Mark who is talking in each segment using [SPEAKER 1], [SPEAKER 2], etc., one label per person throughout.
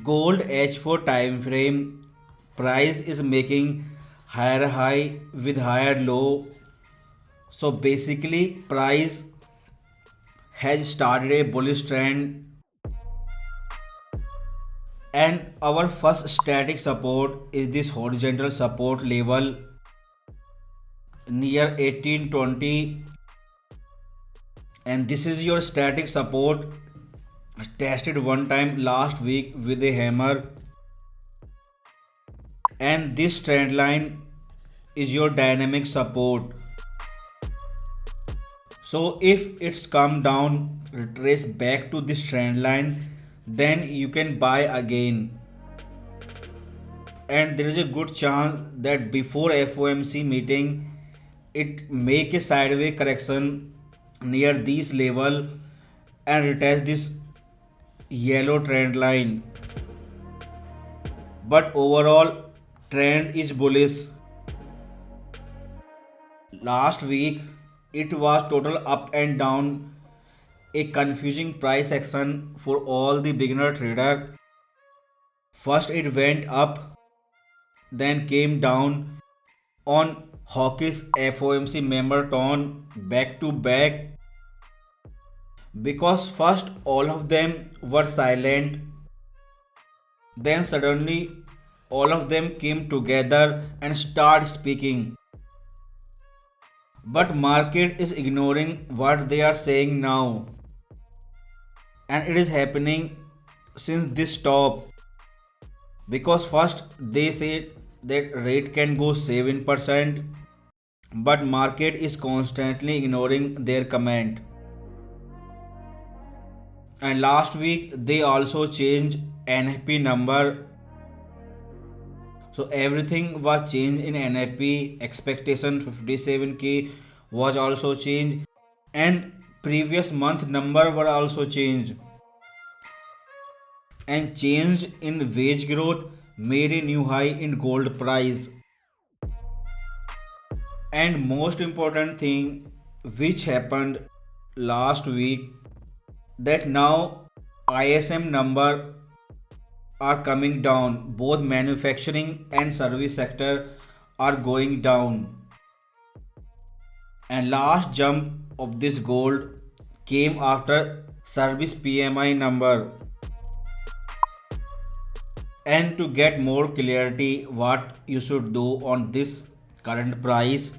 [SPEAKER 1] Gold H4 time frame price is making higher high with higher low. So basically price has started a bullish trend, and our first static support is this horizontal support level near 1820, and this is your static support tested one time last week with a hammer, and this trend line is your dynamic support. So if it's come down, retrace back to this trend line, then you can buy again. And there is a good chance that before FOMC meeting, it make a sideways correction near this level and retest this yellow trend line. But overall, trend is bullish. Last week, it was total up and down, a confusing price action for all the beginner trader. First it went up, then came down on hawkish FOMC member tone back to back, because first all of them were silent, then suddenly all of them came together and started speaking. But market is ignoring what they are saying now, and it is happening since this top, because first they say that rate can go 7%, but market is constantly ignoring their comment. And last week they also changed NFP number, so everything was changed in NFP. Expectation 57k was also changed, and previous month number were also changed, and change in wage growth made a new high in gold price. And most important thing which happened last week, that now ISM number are coming down. Both manufacturing and service sector are going down. And last jump of this gold came after service PMI number. And to get more clarity what you should do on this current price,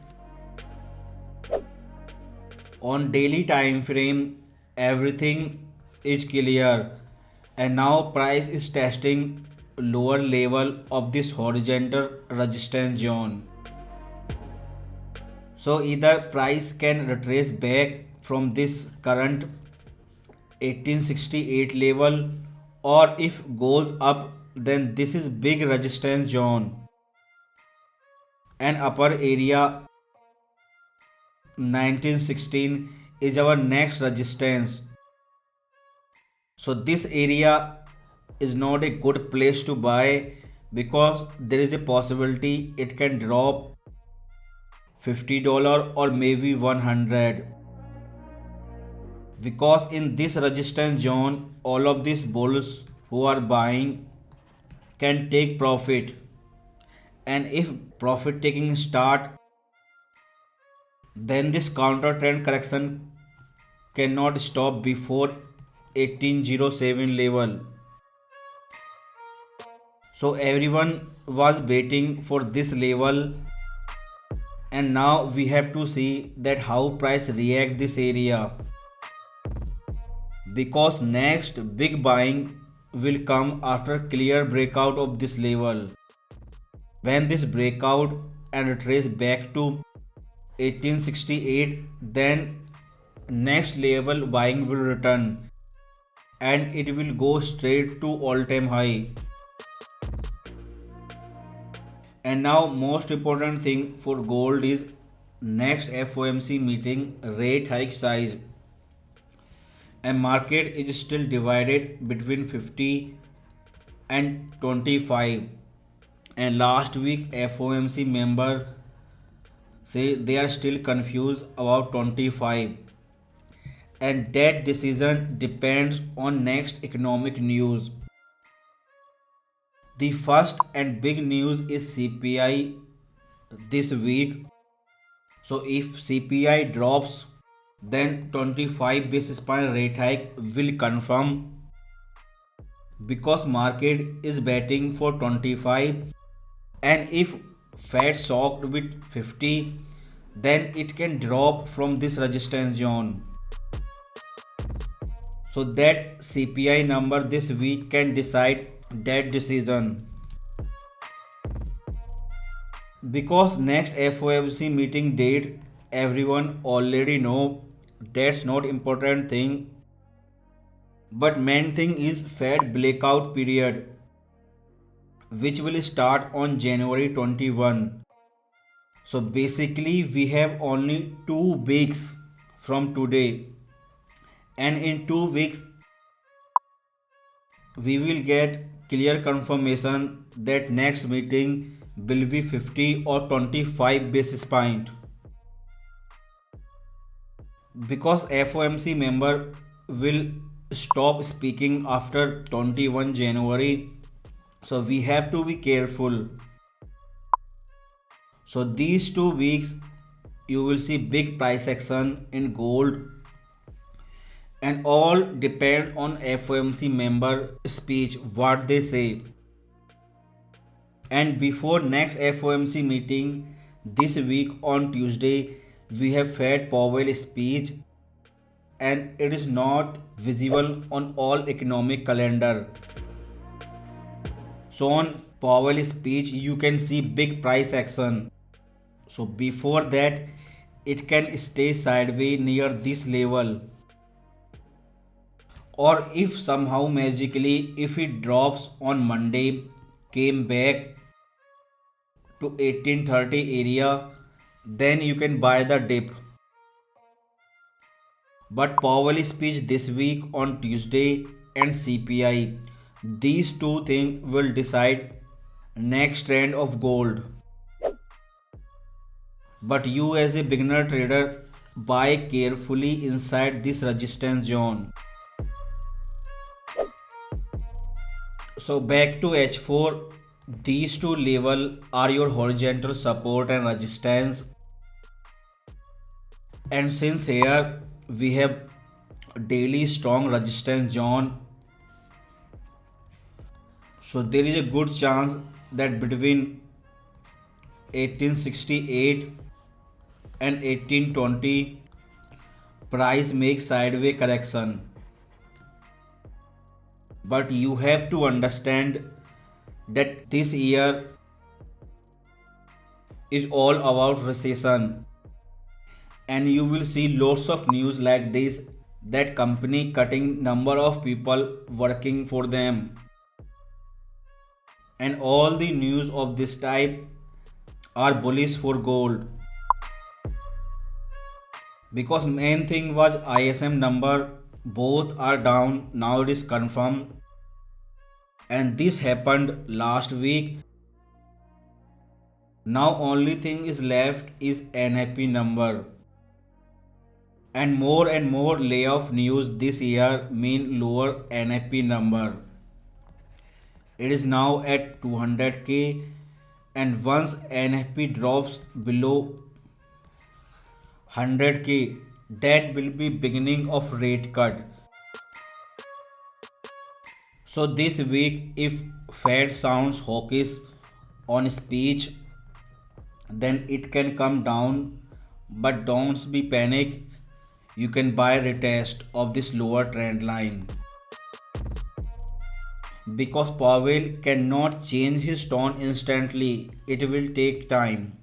[SPEAKER 1] on daily time frame everything is clear, and now price is testing lower level of this horizontal resistance zone. So either price can retrace back from this current 1868 level, or if goes up, then this is big resistance zone, and upper area 1916 is our next resistance. So this area is not a good place to buy, because there is a possibility it can drop $50 or maybe 100, because in this resistance zone all of these bulls who are buying can take profit, and if profit taking start, then this counter trend correction cannot stop before 1807 level. So everyone was waiting for this level, and now we have to see that how price react this area, because next big buying will come after clear breakout of this level. When this breakout and retrace back to 1868, then next level buying will return, and it will go straight to all-time high. And now most important thing for gold is next FOMC meeting rate hike size, and market is still divided between 50 and 25, and last week FOMC member say they are still confused about 25, and that decision depends on next economic news. The first and big news is CPI this week. So if CPI drops, then 25 basis point rate hike will confirm, because market is betting for 25, and if Fed shocked with 50, then it can drop from this resistance zone. So that CPI number this week can decide that decision. Because next FOMC meeting date everyone already know, that's not important thing. But main thing is Fed blackout period, which will start on January 21. So basically we have only 2 weeks from today, and in 2 weeks we will get clear confirmation that next meeting will be 50 or 25 basis point, because FOMC member will stop speaking after 21 January. So we have to be careful. So these 2 weeks you will see big price action in gold, and all depend on FOMC member speech, what they say. And before next FOMC meeting this week on Tuesday, we have Fed Powell speech, and it is not visible on all economic calendar. So on Powell speech you can see big price action. So before that it can stay sideways near this level, or if somehow magically if it drops on Monday, came back to 1830 area, then you can buy the dip. But Powell speech this week on Tuesday and CPI, these two things will decide next trend of gold. But you as a beginner trader, buy carefully inside this resistance zone. So back to H4, these two levels are your horizontal support and resistance, and since here we have daily strong resistance zone, so there is a good chance that between 1868 and 1820 price makes sideways correction. But you have to understand that this year is all about recession, and you will see lots of news like this, that company cutting number of people working for them, and all the news of this type are bullish for gold. Because main thing was ISM number, both are down, now it is confirmed, and this happened last week. Now only thing is left is NFP number, and more layoff news this year mean lower NFP number. It is now at 200k, and once NFP drops below 100k, that will be beginning of rate cut. So this week if Fed sounds hawkish on speech, then it can come down, but don't be panic. You can buy retest of this lower trend line, because Powell cannot change his tone instantly, it will take time.